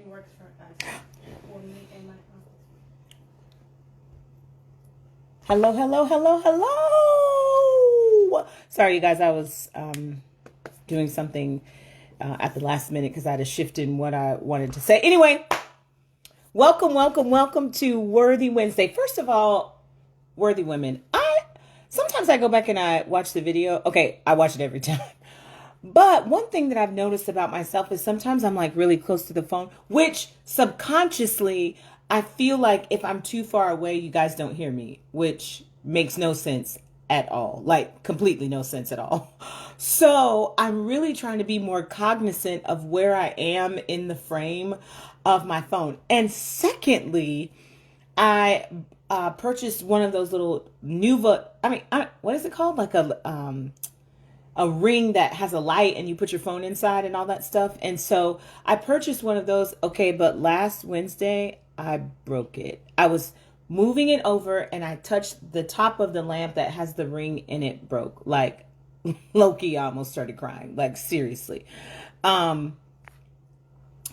works for us, for me and my office. Hello, hello, hello, hello. Sorry, you guys, I was doing something at the last minute because I had a shift in what I wanted to say. Anyway, welcome to Worthy Wednesday. First of all, worthy women. Sometimes I go back and I watch the video. Okay, I watch it every time. But one thing that I've noticed about myself is sometimes I'm like really close to the phone, which subconsciously I feel like if I'm too far away, you guys don't hear me, which makes no sense at all. Like completely no sense at all. So I'm really trying to be more cognizant of where I am in the frame of my phone. And secondly, I purchased one of those little Nuva. What is it called? Like a ring that has a light and you put your phone inside and all that stuff. And so I purchased one of those. Okay, but last Wednesday I broke it. I was moving it over and I touched the top of the lamp that has the ring and it broke. Like Loki, I almost started crying. Like seriously.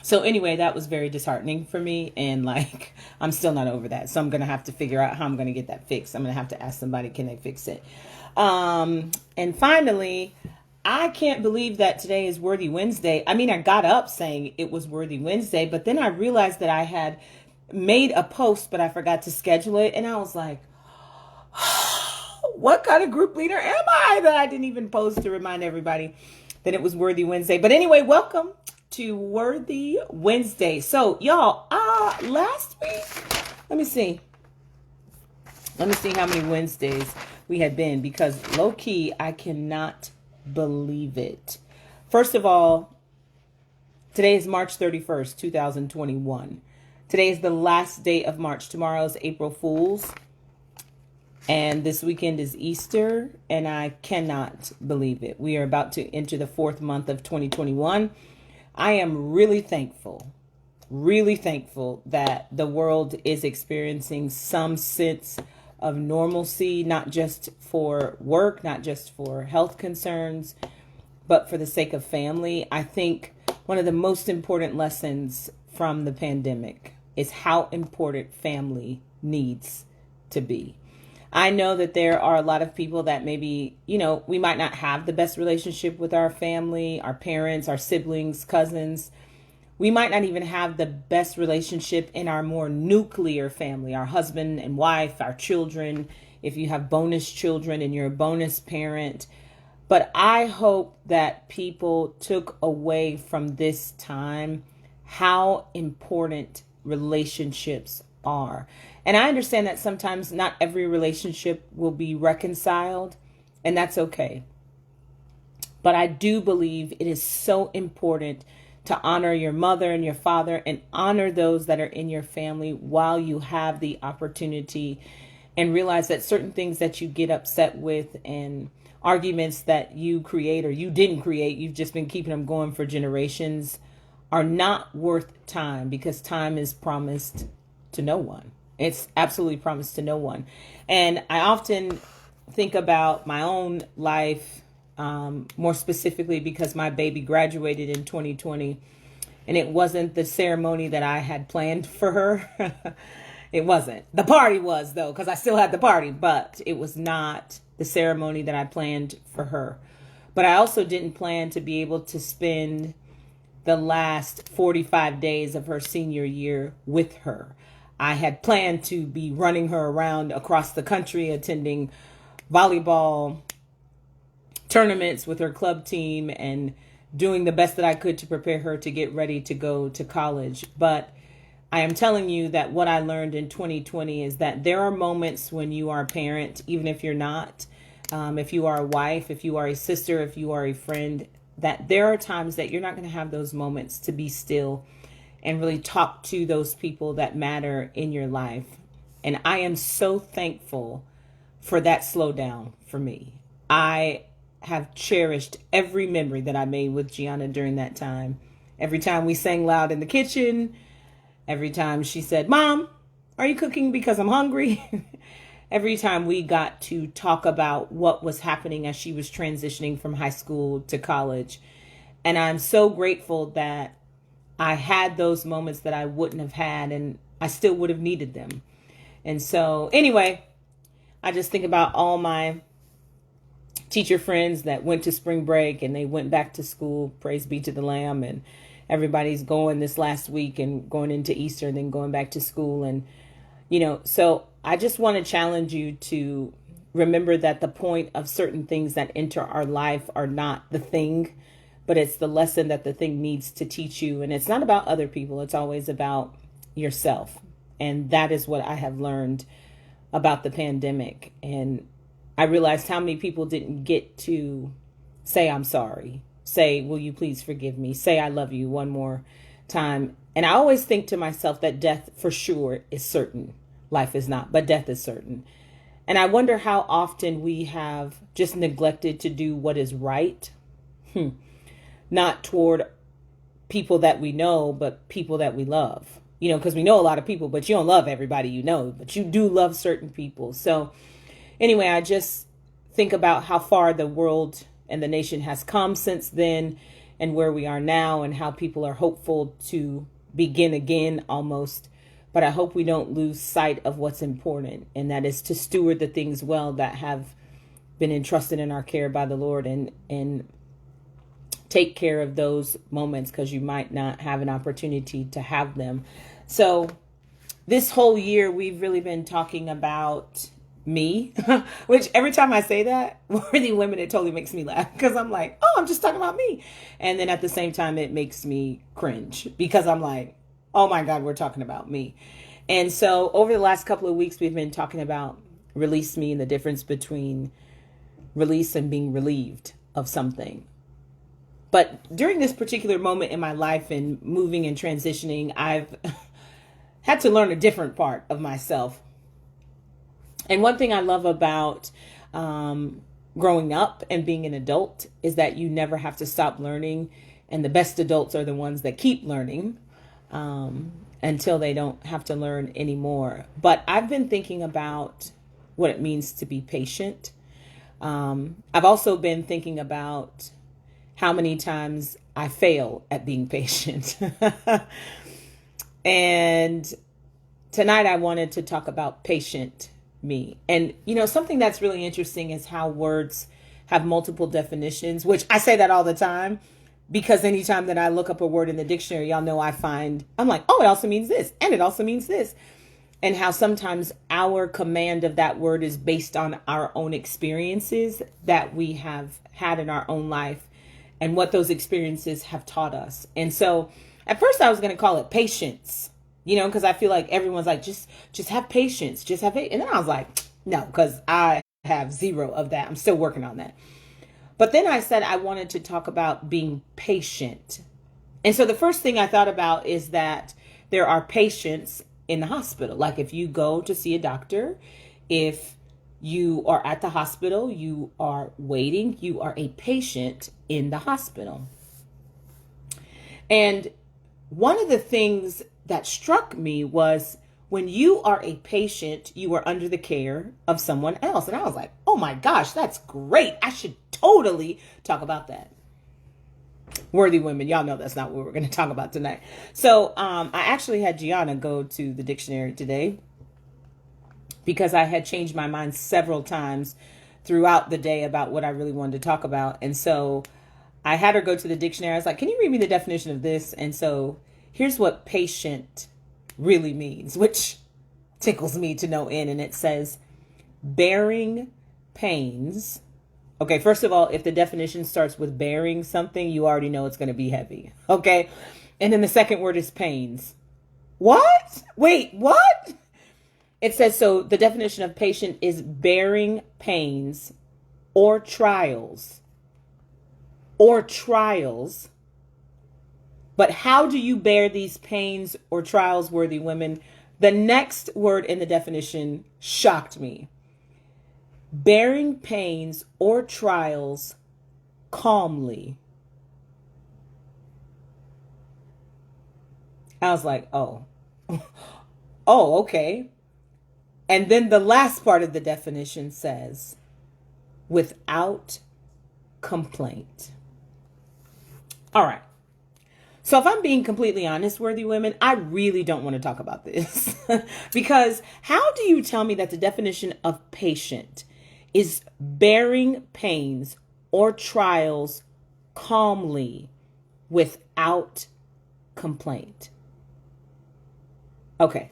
So anyway, that was very disheartening for me. And like, I'm still not over that. So I'm going to have to figure out how I'm going to get that fixed. I'm going to have to ask somebody, can they fix it? And finally, I can't believe that today is Worthy Wednesday. I mean, I got up saying it was Worthy Wednesday, but then I realized that I had made a post, but I forgot to schedule it. And I was like, what kind of group leader am I that I didn't even post to remind everybody that it was Worthy Wednesday? But anyway, welcome to Worthy Wednesday. So y'all, last week, let me see how many Wednesdays we had been, because low key, I cannot believe it. First of all, today is March 31st, 2021. Today is the last day of March. Tomorrow is April Fool's. And this weekend is Easter, and I cannot believe it. We are about to enter the 4th month of 2021. I am really thankful that the world is experiencing some sense of normalcy, not just for work, not just for health concerns, but for the sake of family. I think one of the most important lessons from the pandemic is how important family needs to be. I know that there are a lot of people that maybe, we might not have the best relationship with our family, our parents, our siblings, cousins. We might not even have the best relationship in our more nuclear family, our husband and wife, our children, if you have bonus children and you're a bonus parent. But I hope that people took away from this time how important relationships are. And I understand that sometimes not every relationship will be reconciled, and that's okay. But I do believe it is so important to honor your mother and your father and honor those that are in your family while you have the opportunity, and realize that certain things that you get upset with and arguments that you create or you didn't create, you've just been keeping them going for generations, are not worth time, because time is promised to no one. It's absolutely promised to no one. And I often think about my own life, more specifically because my baby graduated in 2020, and it wasn't the ceremony that I had planned for her. It wasn't. The party was, though, because I still had the party, but it was not the ceremony that I planned for her. But I also didn't plan to be able to spend the last 45 days of her senior year with her. I had planned to be running her around across the country, attending volleyball tournaments with her club team and doing the best that I could to prepare her to get ready to go to college. But I am telling you that what I learned in 2020 is that there are moments when you are a parent, even if you're not, if you are a wife, if you are a sister, if you are a friend, that there are times that you're not going to have those moments to be still and really talk to those people that matter in your life. And I am so thankful for that slowdown for me. I have cherished every memory that I made with Gianna during that time. Every time we sang loud in the kitchen, every time she said, "Mom, are you cooking because I'm hungry?" Every time we got to talk about what was happening as she was transitioning from high school to college. And I'm so grateful that I had those moments that I wouldn't have had, and I still would have needed them. And so, anyway, I just think about all my teacher friends that went to spring break and they went back to school. Praise be to the Lamb. And everybody's going this last week and going into Easter and then going back to school. And, so I just want to challenge you to remember that the point of certain things that enter our life are not the thing, but it's the lesson that the thing needs to teach you. And it's not about other people. It's always about yourself. And that is what I have learned about the pandemic. And I realized how many people didn't get to say, I'm sorry. Say, will you please forgive me? Say, I love you one more time. And I always think to myself that death for sure is certain. Life is not, but death is certain. And I wonder how often we have just neglected to do what is right. Not toward people that we know, but people that we love. Because we know a lot of people, but you don't love everybody you know, but you do love certain people. So anyway, I just think about how far the world and the nation has come since then and where we are now and how people are hopeful to begin again almost. But I hope we don't lose sight of what's important, and that is to steward the things well that have been entrusted in our care by the Lord, and take care of those moments because you might not have an opportunity to have them. So this whole year, we've really been talking about me, which every time I say that, Worthy Women, it totally makes me laugh because I'm like, oh, I'm just talking about me. And then at the same time, it makes me cringe because I'm like, oh my God, we're talking about me. And so over the last couple of weeks, we've been talking about release me and the difference between release and being relieved of something. But during this particular moment in my life and moving and transitioning, I've had to learn a different part of myself. And one thing I love about growing up and being an adult is that you never have to stop learning. And the best adults are the ones that keep learning until they don't have to learn anymore. But I've been thinking about what it means to be patient. I've also been thinking about how many times I fail at being patient. And tonight I wanted to talk about patient me. And, something that's really interesting is how words have multiple definitions, which I say that all the time because anytime that I look up a word in the dictionary, y'all know I'm like, oh, it also means this and it also means this. And how sometimes our command of that word is based on our own experiences that we have had in our own life and what those experiences have taught us. And so at first I was going to call it patience, because I feel like everyone's like, just have patience, just have it. And then I was like, no, because I have zero of that. I'm still working on that. But then I said I wanted to talk about being patient. And so the first thing I thought about is that there are patients in the hospital. Like if you go to see a doctor, if you are at the hospital, you are waiting, you are a patient in the hospital. And one of the things that struck me was when you are a patient, you are under the care of someone else. And I was like, oh my gosh, that's great. I should totally talk about that. Worthy Women, y'all know that's not what we're going to talk about tonight. So I actually had Gianna go to the dictionary today because I had changed my mind several times throughout the day about what I really wanted to talk about. And so I had her go to the dictionary. I was like, can you read me the definition of this? And so here's what patient really means, which tickles me to no end. And it says, bearing pains. Okay, first of all, if the definition starts with bearing something, you already know it's going to be heavy. Okay. And then the second word is pains. What? Wait, what? It says, so the definition of patient is bearing pains or trials. But how do you bear these pains or trials, Worthy Women? The next word in the definition shocked me. Bearing pains or trials calmly. I was like, oh, okay. And then the last part of the definition says, without complaint. All right. So if I'm being completely honest, worthy women, I really don't want to talk about this. Because how do you tell me that the definition of patient is bearing pains or trials calmly without complaint? Okay.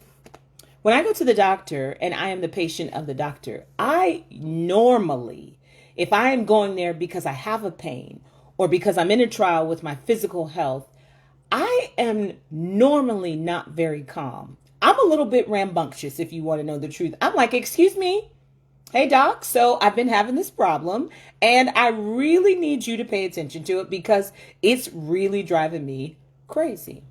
When I go to the doctor and I am the patient of the doctor, I normally, if I am going there because I have a pain or because I'm in a trial with my physical health, I am normally not very calm. I'm a little bit rambunctious, if you want to know the truth. I'm like, excuse me. Hey, doc. So I've been having this problem and I really need you to pay attention to it because it's really driving me crazy.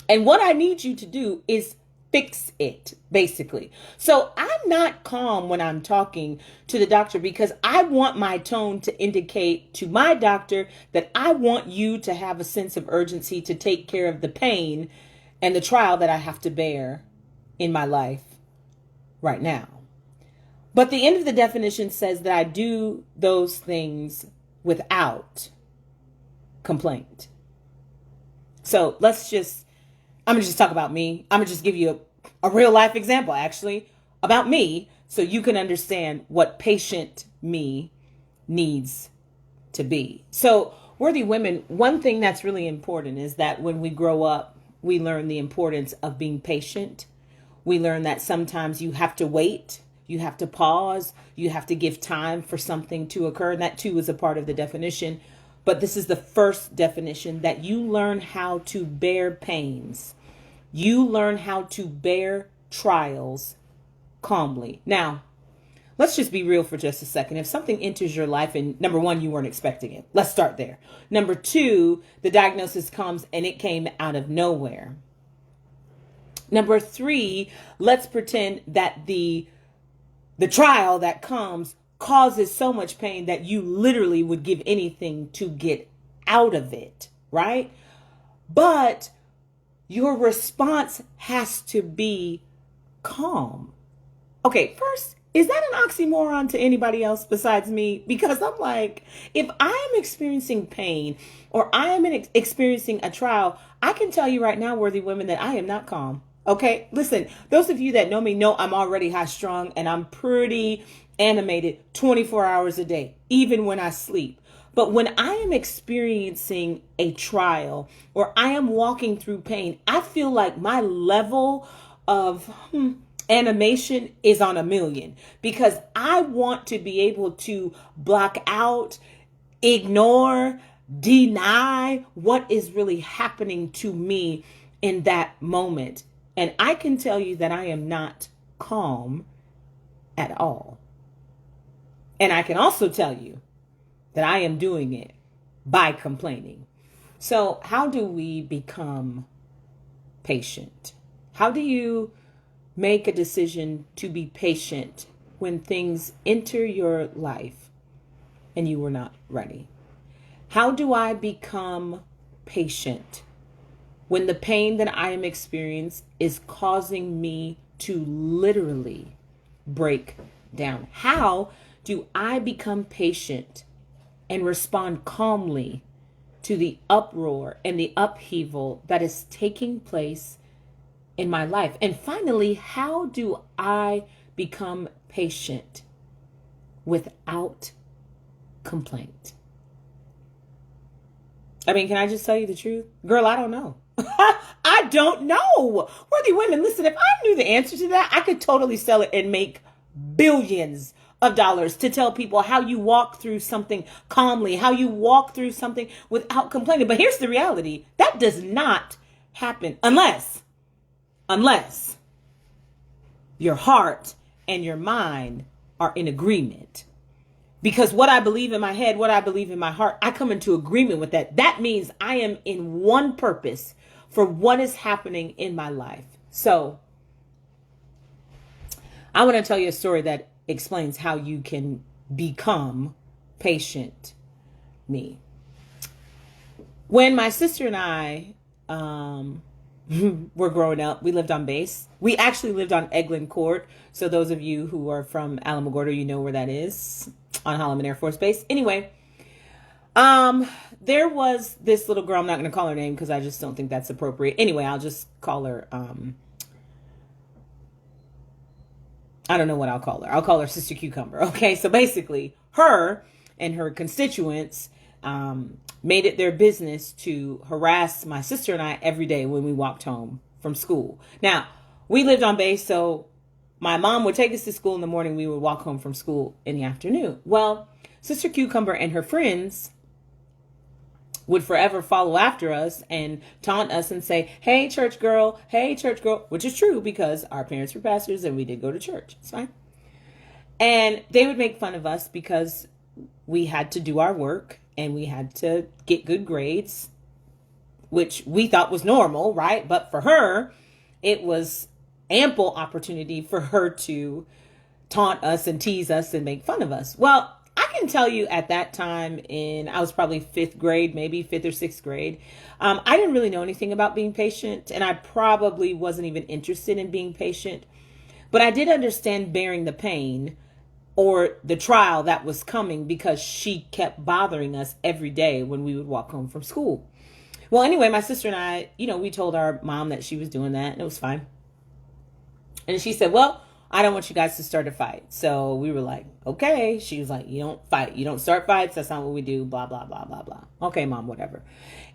And what I need you to do is fix it, basically. So I'm not calm when I'm talking to the doctor because I want my tone to indicate to my doctor that I want you to have a sense of urgency to take care of the pain and the trial that I have to bear in my life right now. But the end of the definition says that I do those things without complaint. So I'm going to just talk about me. I'm going to just give you a real life example, actually, about me so you can understand what patient me needs to be. So, worthy women, one thing that's really important is that when we grow up, we learn the importance of being patient. We learn that sometimes you have to wait, you have to pause, you have to give time for something to occur. And that too is a part of the definition. But this is the first definition, that you learn how to bear pains. You learn how to bear trials calmly. Now, let's just be real for just a second. If something enters your life and number one, you weren't expecting it. Let's start there. Number two, the diagnosis comes and it came out of nowhere. Number three, let's pretend that the trial that comes causes so much pain that you literally would give anything to get out of it, right? But your response has to be calm. Okay, first, is that an oxymoron to anybody else besides me? Because I'm like, if I am experiencing pain or I am experiencing a trial, I can tell you right now, worthy women, that I am not calm. Okay, listen, those of you that know me know I'm already high strung and I'm pretty animated 24 hours a day, even when I sleep. But when I am experiencing a trial or I am walking through pain, I feel like my level of animation is on 1,000,000 because I want to be able to block out, ignore, deny what is really happening to me in that moment. And I can tell you that I am not calm at all. And I can also tell you that I am doing it by complaining. So how do we become patient? How do you make a decision to be patient when things enter your life and you were not ready? How do I become patient when the pain that I am experiencing is causing me to literally break down? How do I become patient and respond calmly to the uproar and the upheaval that is taking place in my life? And finally, how do I become patient without complaint? I mean, can I just tell you the truth? Girl, I don't know. I don't know. Worthy women, listen, if I knew the answer to that, I could totally sell it and make billions of dollars to tell people how you walk through something calmly, how you walk through something without complaining. But here's the reality. That does not happen unless your heart and your mind are in agreement. Because what I believe in my head, what I believe in my heart, I come into agreement with that. That means I am in one purpose for what is happening in my life. So I want to tell you a story that explains how you can become patient me. When my sister and I were growing up, we lived on base. We actually lived on Eglin Court. So those of you who are from Alamogordo, you know where that is, on Holloman Air Force Base. Anyway, There was this little girl, I'm not going to call her name because I just don't think that's appropriate. Anyway, I'll just call her, I don't know what I'll call her. I'll call her Sister Cucumber. Okay, so basically, her and her constituents made it their business to harass my sister and I every day when we walked home from school. Now, we lived on base, so my mom would take us to school in the morning. We would walk home from school in the afternoon. Well, Sister Cucumber and her friends would forever follow after us and taunt us and say, hey, church girl, which is true because our parents were pastors and we did go to church. It's fine. And they would make fun of us because we had to do our work and we had to get good grades, which we thought was normal, right? But for her, it was ample opportunity for her to taunt us and tease us and make fun of us. Well, I can tell you at that time I was probably fifth grade, maybe fifth or sixth grade. I didn't really know anything about being patient, and I probably wasn't even interested in being patient. But I did understand bearing the pain or the trial that was coming because she kept bothering us every day when we would walk home from school. Well, anyway, my sister and I, we told our mom that she was doing that, and it was fine. And she said, well, I don't want you guys to start a fight. So we were like, okay. She was like, you don't fight. You don't start fights. That's not what we do. Blah, blah, blah, blah, blah. Okay, mom, whatever.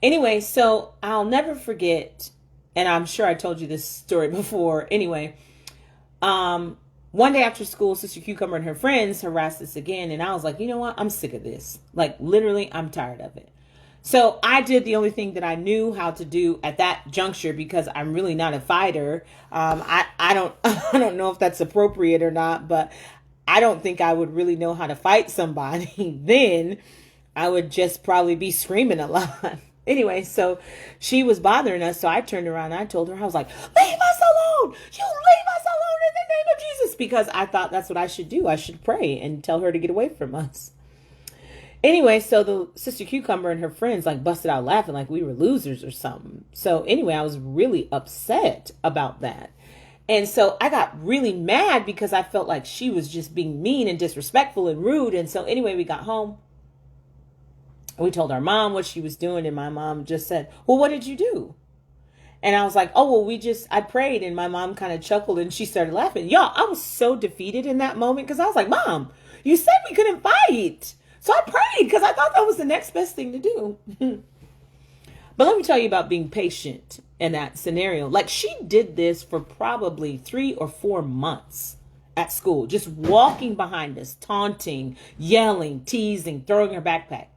Anyway, so I'll never forget, and I'm sure I told you this story before. Anyway, one day after school, Sister Cucumber and her friends harassed us again. And I was like, you know what? I'm sick of this. Like, literally, I'm tired of it. So I did the only thing that I knew how to do at that juncture because I'm really not a fighter. I don't know if that's appropriate or not, but I don't think I would really know how to fight somebody. Then I would just probably be screaming a lot. Anyway, so she was bothering us. So I turned around and I told her, I was like, leave us alone. You leave us alone in the name of Jesus. Because I thought that's what I should do. I should pray and tell her to get away from us. Anyway, so the Sister Cucumber and her friends like busted out laughing like we were losers or something. So anyway, I was really upset about that. And so I got really mad because I felt like she was just being mean and disrespectful and rude. And so anyway, we got home. We told our mom what she was doing. And my mom just said, well, what did you do? And I was like, oh, well, I prayed. And my mom kind of chuckled and she started laughing. Y'all, I was so defeated in that moment because I was like, Mom, you said we couldn't fight. So I prayed because I thought that was the next best thing to do. But let me tell you about being patient in that scenario. Like she did this for probably 3 or 4 months at school, just walking behind us, taunting, yelling, teasing, throwing her backpack.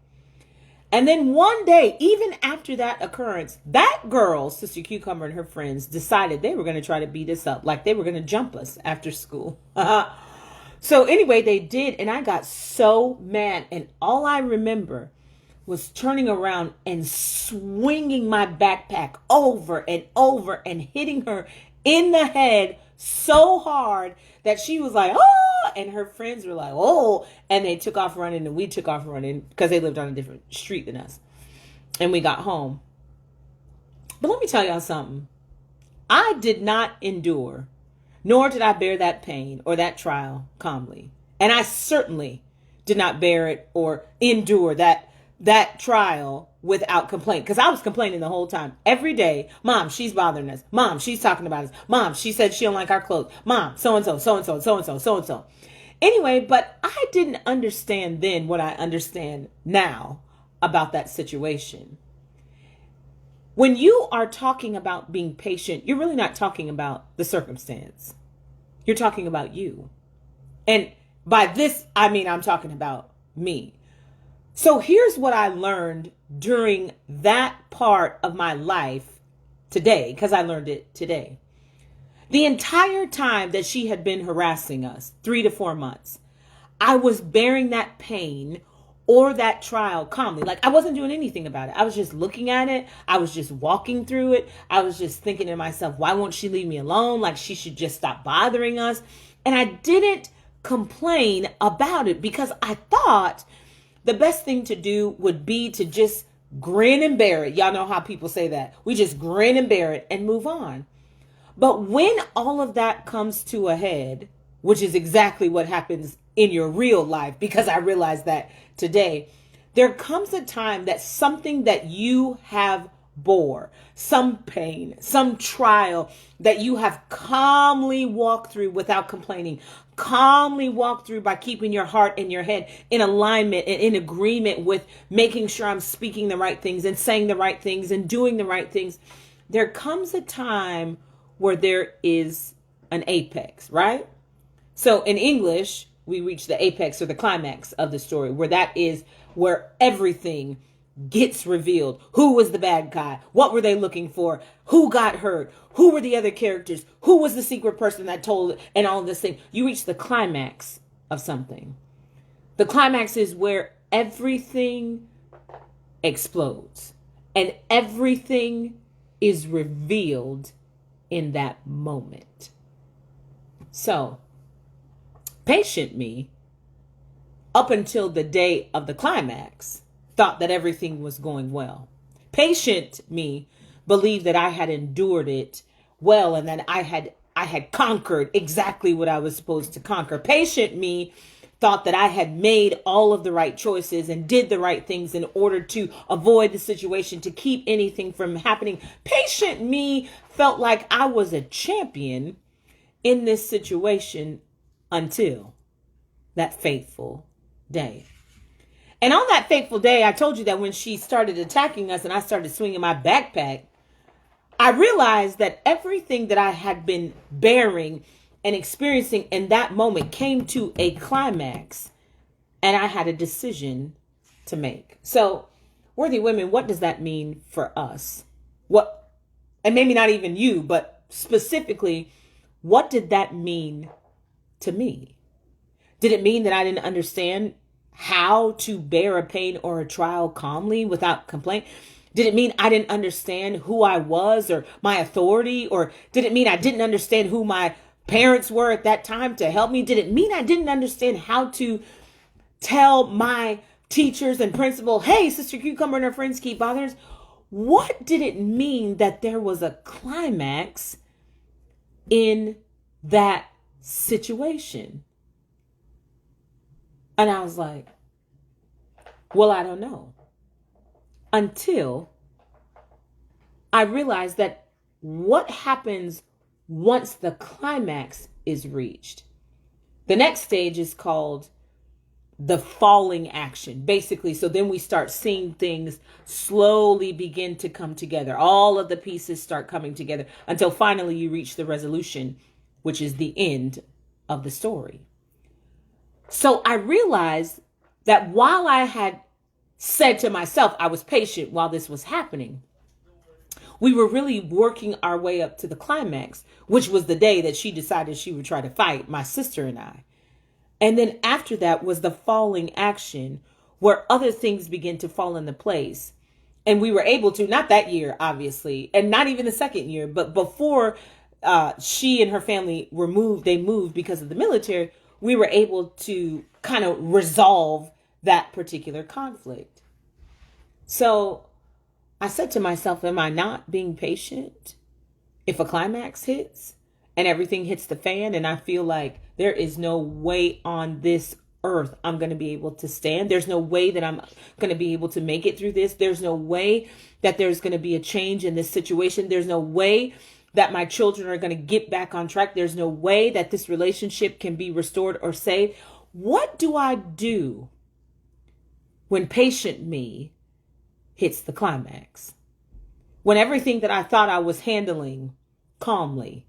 And then one day, even after that occurrence, that girl, Sister Cucumber and her friends decided they were going to try to beat us up, like they were going to jump us after school. So anyway, they did, and I got so mad, and all I remember was turning around and swinging my backpack over and over and hitting her in the head so hard that she was like, oh, and her friends were like, oh, and they took off running, and we took off running because they lived on a different street than us, and we got home. But let me tell y'all something. I did not endure, nor did I bear that pain or that trial calmly. And I certainly did not bear it or endure that trial without complaint. Because I was complaining the whole time. Every day, Mom, she's bothering us. Mom, she's talking about us. Mom, she said she don't like our clothes. Mom, so-and-so, so-and-so, so-and-so, so-and-so. Anyway, but I didn't understand then what I understand now about that situation. When you are talking about being patient, you're really not talking about the circumstance. You're talking about you. And by this, I mean, I'm talking about me. So here's what I learned during that part of my life today, because I learned it today. The entire time that she had been harassing us, 3 to 4 months, I was bearing that pain or that trial calmly. Like I wasn't doing anything about it. I was just looking at it. I was just walking through it. I was just thinking to myself, why won't she leave me alone? Like she should just stop bothering us. And I didn't complain about it because I thought the best thing to do would be to just grin and bear it. Y'all know how people say that. We just grin and bear it and move on. But when all of that comes to a head, which is exactly what happens in your real life, because I realized that today, There comes a time that something that you have bore, some pain, some trial that you have calmly walked through without complaining, calmly walked through by keeping your heart and your head in alignment and in agreement with making sure I'm speaking the right things and saying the right things and doing the right things. There comes a time where there is an apex, right? So in English, we reach the apex or the climax of the story, where that is where everything gets revealed. Who was the bad guy? What were they looking for? Who got hurt? Who were the other characters? Who was the secret person that told, and all of this thing? You reach the climax of something. The climax is where everything explodes and everything is revealed in that moment. So, patient me, up until the day of the climax, thought that everything was going well. Patient me believed that I had endured it well and that I had conquered exactly what I was supposed to conquer. Patient me thought that I had made all of the right choices and did the right things in order to avoid the situation, to keep anything from happening. Patient me felt like I was a champion in this situation until that fateful day. And on that fateful day, I told you that when she started attacking us and I started swinging my backpack, I realized that everything that I had been bearing and experiencing in that moment came to a climax, and I had a decision to make. So, worthy women, what does that mean for us? What, and maybe not even you, but specifically, what did that mean to me? Did it mean that I didn't understand how to bear a pain or a trial calmly without complaint? Did it mean I didn't understand who I was or my authority? Or did it mean I didn't understand who my parents were at that time to help me? Did it mean I didn't understand how to tell my teachers and principal, hey, Sister Cucumber and her friends keep bothering us? What did it mean that there was a climax in that situation? And I was like, well, I don't know. Until I realized that what happens once the climax is reached. The next stage is called the falling action, basically. So then we start seeing things slowly begin to come together. All of the pieces start coming together until finally you reach the resolution, which is the end of the story. So I realized that while I had said to myself, I was patient while this was happening, we were really working our way up to the climax, which was the day that she decided she would try to fight my sister and I. And then after that was the falling action, where other things began to fall into place. And we were able to, not that year, obviously, and not even the second year, but before she and her family were moved, they moved because of the military, we were able to kind of resolve that particular conflict. So I said to myself, am I not being patient? If a climax hits and everything hits the fan and I feel like there is no way on this earth I'm going to be able to stand. There's no way that I'm going to be able to make it through this. There's no way that there's going to be a change in this situation. There's no way that my children are going to get back on track. There's no way that this relationship can be restored or saved. What do I do when patient me hits the climax? When everything that I thought I was handling calmly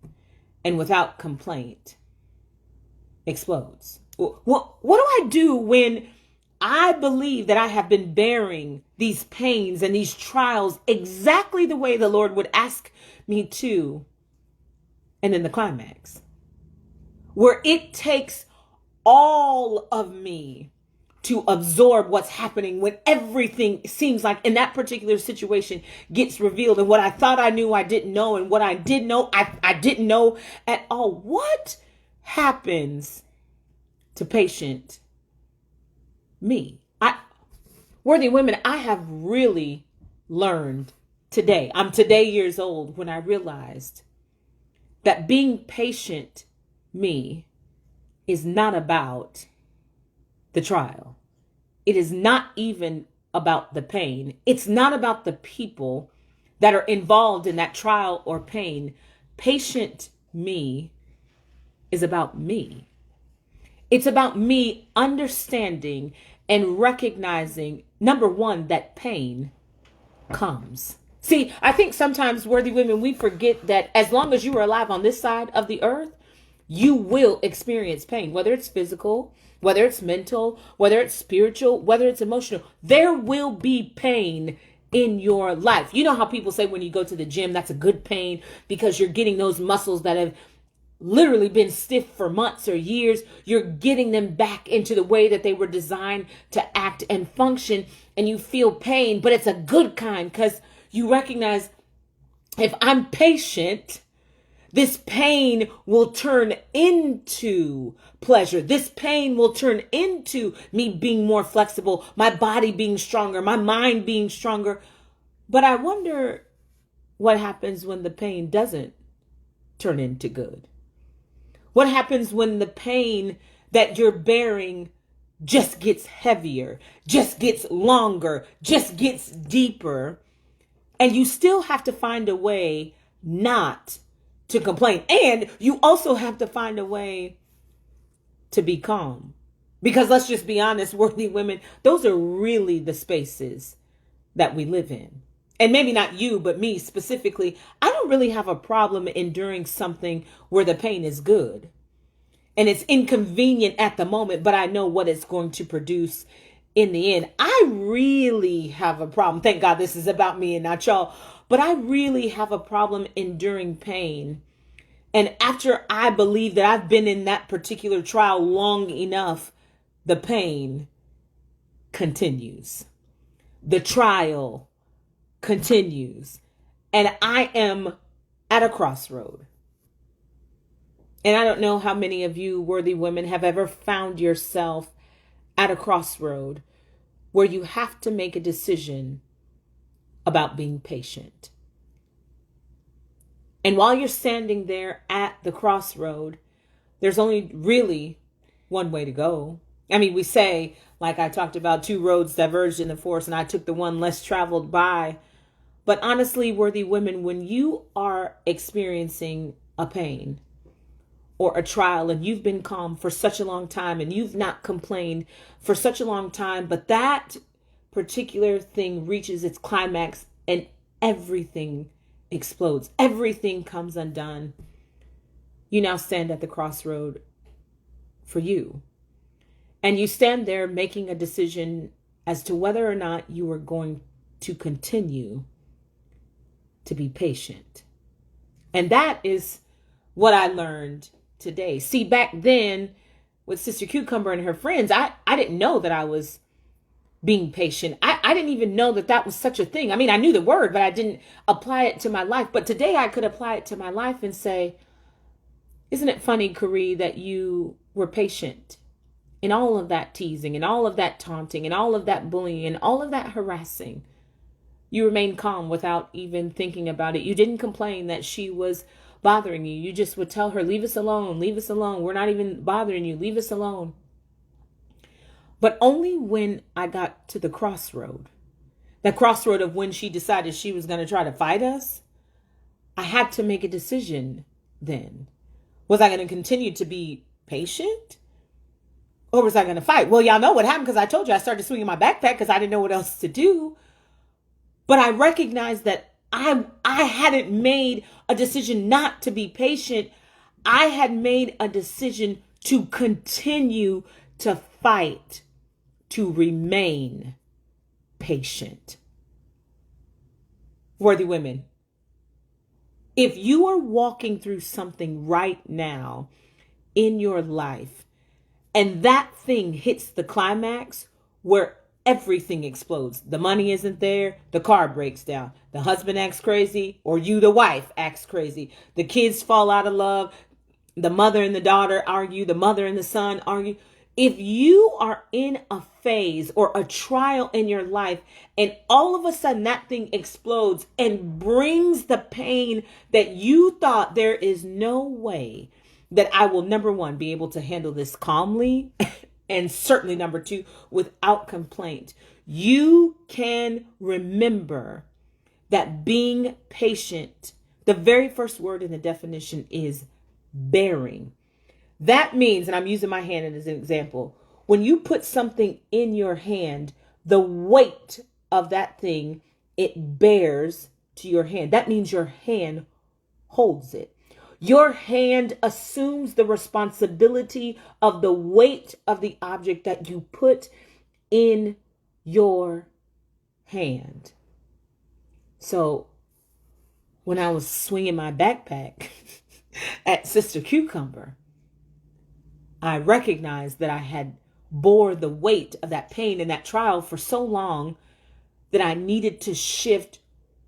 and without complaint explodes? What do I do when I believe that I have been bearing these pains and these trials exactly the way the Lord would ask me to, and then the climax, where it takes all of me to absorb what's happening, when everything seems like in that particular situation gets revealed, and what I thought I knew I didn't know, and what I did know I didn't know at all. What happens to patient me? Worthy women, I have really learned today. I'm today years old when I realized that being patient me is not about the trial. It is not even about the pain. It's not about the people that are involved in that trial or pain. Patient me is about me. It's about me understanding and recognizing, number one, that pain comes. See, I think sometimes, worthy women, we forget that as long as you are alive on this side of the earth, you will experience pain, whether it's physical, whether it's mental, whether it's spiritual, whether it's emotional. There will be pain in your life. You know how people say when you go to the gym, that's a good pain because you're getting those muscles that have literally been stiff for months or years. You're getting them back into the way that they were designed to act and function, and you feel pain, but it's a good kind because you recognize, if I'm patient, this pain will turn into pleasure. This pain will turn into me being more flexible, my body being stronger, my mind being stronger. But I wonder what happens when the pain doesn't turn into good. What happens when the pain that you're bearing just gets heavier, just gets longer, just gets deeper, and you still have to find a way not to complain. And you also have to find a way to be calm. Because let's just be honest, worthy women, those are really the spaces that we live in. And maybe not you, but me specifically. I don't really have a problem enduring something where the pain is good. And it's inconvenient at the moment, but I know what it's going to produce in the end. I really have a problem. Thank God this is about me and not y'all. But I really have a problem enduring pain. And after I believe that I've been in that particular trial long enough, the pain continues. The trial continues. And I am at a crossroad. And I don't know how many of you worthy women have ever found yourself at a crossroad where you have to make a decision about being patient. And while you're standing there at the crossroad, there's only really one way to go. I mean, we say, like I talked about, two roads diverged in the forest, and I took the one less traveled by. But honestly, worthy women, when you are experiencing a pain or a trial and you've been calm for such a long time and you've not complained for such a long time, but that particular thing reaches its climax and everything explodes, everything comes undone, you now stand at the crossroad for you. And you stand there making a decision as to whether or not you are going to continue to be patient. And that is what I learned today. See, back then with Sister Cucumber and her friends, I didn't know that I was being patient. I didn't even know that that was such a thing. I mean, I knew the word, but I didn't apply it to my life. But today I could apply it to my life and say, isn't it funny, Carrie, that you were patient in all of that teasing and all of that taunting and all of that bullying and all of that harassing? You remained calm without even thinking about it. You didn't complain that she was bothering you. You just would tell her, leave us alone, leave us alone. We're not even bothering you. Leave us alone. But only when I got to the crossroad, that crossroad of when she decided she was going to try to fight us, I had to make a decision then. Was I going to continue to be patient? Or was I going to fight? Well, y'all know what happened because I told you I started swinging my backpack because I didn't know what else to do. But I recognized that I hadn't made a decision not to be patient. I had made a decision to continue to fight, to remain patient. Worthy women, if you are walking through something right now in your life and that thing hits the climax where everything explodes. The money isn't there. The car breaks down. The husband acts crazy, or you, the wife, acts crazy. The kids fall out of love. The mother and the daughter argue. The mother and the son argue. If you are in a phase or a trial in your life and all of a sudden that thing explodes and brings the pain that you thought there is no way that I will, number one, be able to handle this calmly And certainly number two, without complaint. You can remember that being patient, the very first word in the definition is bearing. That means, and I'm using my hand as an example, when you put something in your hand, the weight of that thing, it bears to your hand. That means your hand holds it. Your hand assumes the responsibility of the weight of the object that you put in your hand. So when I was swinging my backpack at Sister Cucumber, I recognized that I had bore the weight of that pain and that trial for so long that I needed to shift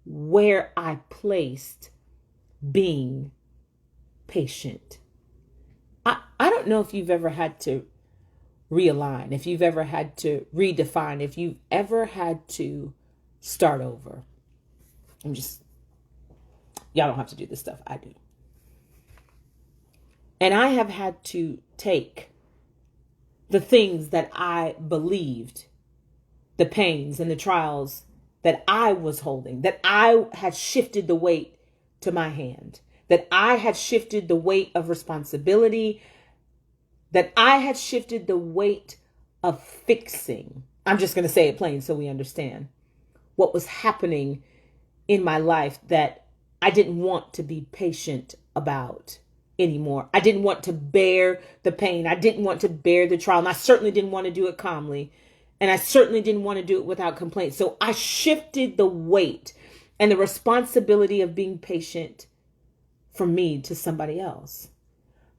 where I placed being patient. I don't know if you've ever had to realign, if you've ever had to redefine, if you've ever had to start over. Y'all don't have to do this stuff. I do. And I have had to take the things that I believed, the pains and the trials that I was holding, that I had shifted the weight to my hand, that I had shifted the weight of responsibility, that I had shifted the weight of fixing. I'm just going to say it plain so we understand what was happening in my life that I didn't want to be patient about anymore. I didn't want to bear the pain. I didn't want to bear the trial. And I certainly didn't want to do it calmly. And I certainly didn't want to do it without complaint. So I shifted the weight and the responsibility of being patient from me to somebody else.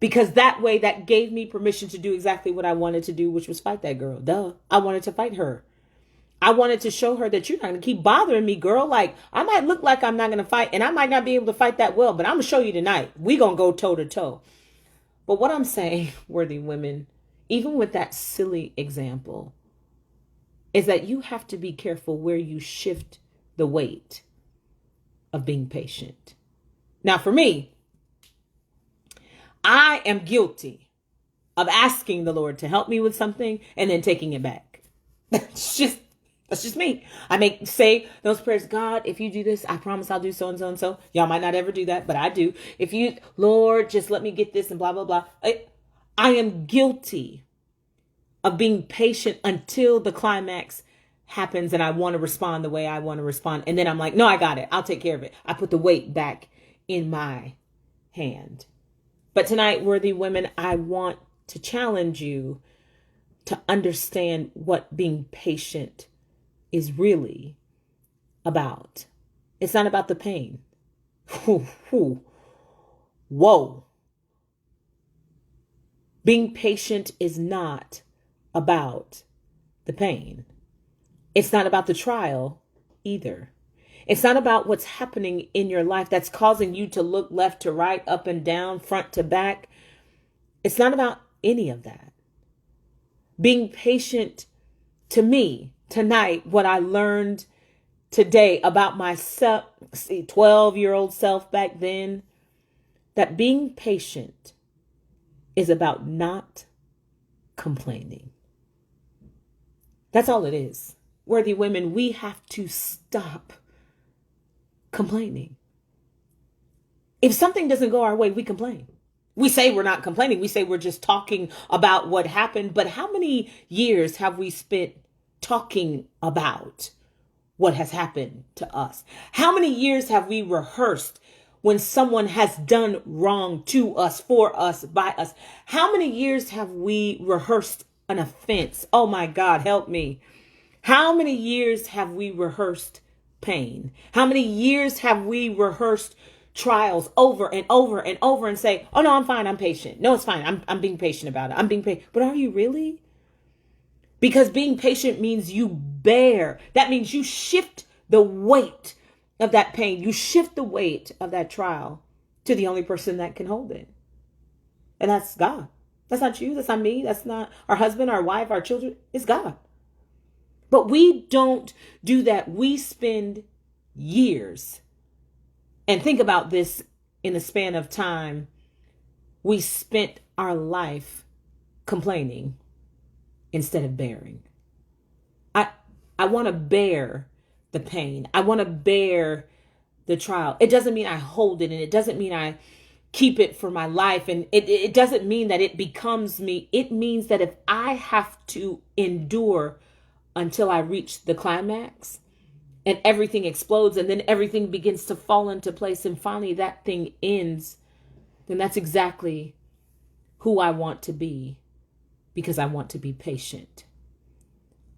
Because that way, that gave me permission to do exactly what I wanted to do, which was fight that girl. Duh. I wanted to fight her. I wanted to show her that you're not going to keep bothering me, girl. Like, I might look like I'm not going to fight, and I might not be able to fight that well, but I'm going to show you tonight. We're going to go toe to toe. But what I'm saying, worthy women, even with that silly example, is that you have to be careful where you shift the weight of being patient. Now, for me, I am guilty of asking the Lord to help me with something and then taking it back. That's just me. I say those prayers, God, if you do this, I promise I'll do so and so and so. Y'all might not ever do that, but I do. If you, Lord, just let me get this and blah, blah, blah. I am guilty of being patient until the climax happens and I want to respond the way I want to respond. And then I'm like, no, I got it. I'll take care of it. I put the weight back in my hand. But tonight, worthy women, I want to challenge you to understand what being patient is really about. It's not about the pain. Whoa. Being patient is not about the pain. It's not about the trial either. It's not about what's happening in your life that's causing you to look left to right, up and down, front to back. It's not about any of that. Being patient, to me, tonight, what I learned today about myself, 12-year-old self back then, that being patient is about not complaining. That's all it is. Worthy women, we have to stop complaining. If something doesn't go our way, we complain. We say we're not complaining. We say we're just talking about what happened. But how many years have we spent talking about what has happened to us? How many years have we rehearsed when someone has done wrong to us, for us, by us? How many years have we rehearsed an offense? Oh my God, help me. How many years have we rehearsed pain? How many years have we rehearsed trials over and over and over and say, oh no, I'm fine. I'm patient. No, it's fine. I'm being patient about it. I'm being patient. But are you really? Because being patient means you bear. That means you shift the weight of that pain. You shift the weight of that trial to the only person that can hold it. And that's God. That's not you. That's not me. That's not our husband, our wife, our children. It's God. But we don't do that. We spend years, and think about this in the span of time, we spent our life complaining. instead of bearing. I want to bear the pain. I want to bear the trial. It doesn't mean I hold it, and it doesn't mean I keep it for my life, and it doesn't mean that it becomes me. It means that if I have to endure until I reach the climax and everything explodes and then everything begins to fall into place and finally that thing ends, then that's exactly who I want to be, because I want to be patient.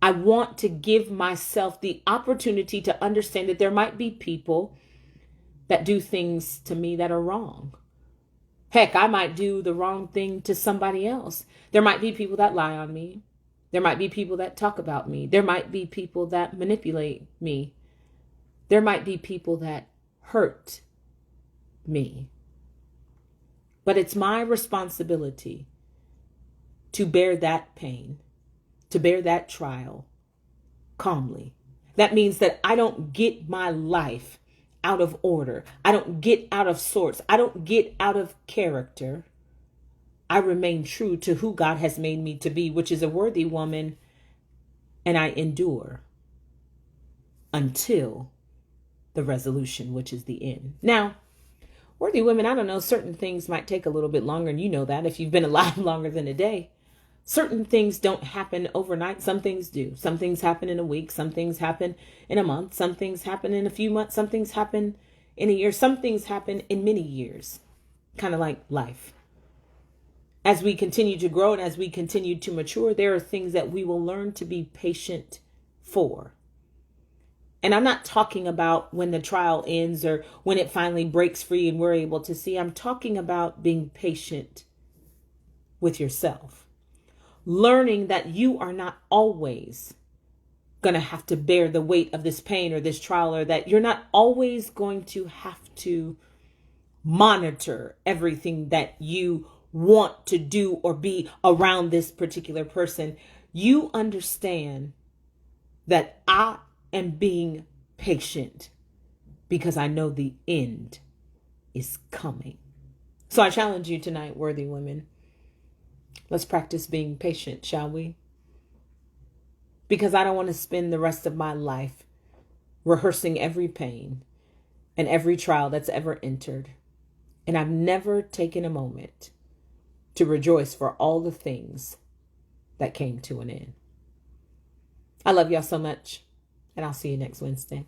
I want to give myself the opportunity to understand that there might be people that do things to me that are wrong. Heck, I might do the wrong thing to somebody else. There might be people that lie on me. There might be people that talk about me. There might be people that manipulate me. There might be people that hurt me. But it's my responsibility to bear that pain, to bear that trial calmly. That means that I don't get my life out of order. I don't get out of sorts. I don't get out of character. I remain true to who God has made me to be, which is a worthy woman, and I endure until the resolution, which is the end. Now, worthy women, I don't know, certain things might take a little bit longer, and you know that if you've been alive longer than a day. Certain things don't happen overnight. Some things do. Some things happen in a week. Some things happen in a month. Some things happen in a few months. Some things happen in a year. Some things happen in many years. Kind of like life. As we continue to grow and as we continue to mature, there are things that we will learn to be patient for. And I'm not talking about when the trial ends or when it finally breaks free and we're able to see. I'm talking about being patient with yourself. Learning that you are not always going to have to bear the weight of this pain or this trial, or that you're not always going to have to monitor everything that you want to do or be around this particular person. You understand that I am being patient because I know the end is coming. So I challenge you tonight, worthy women. Let's practice being patient, shall we? Because I don't want to spend the rest of my life rehearsing every pain and every trial that's ever entered. And I've never taken a moment to rejoice for all the things that came to an end. I love y'all so much, and I'll see you next Wednesday.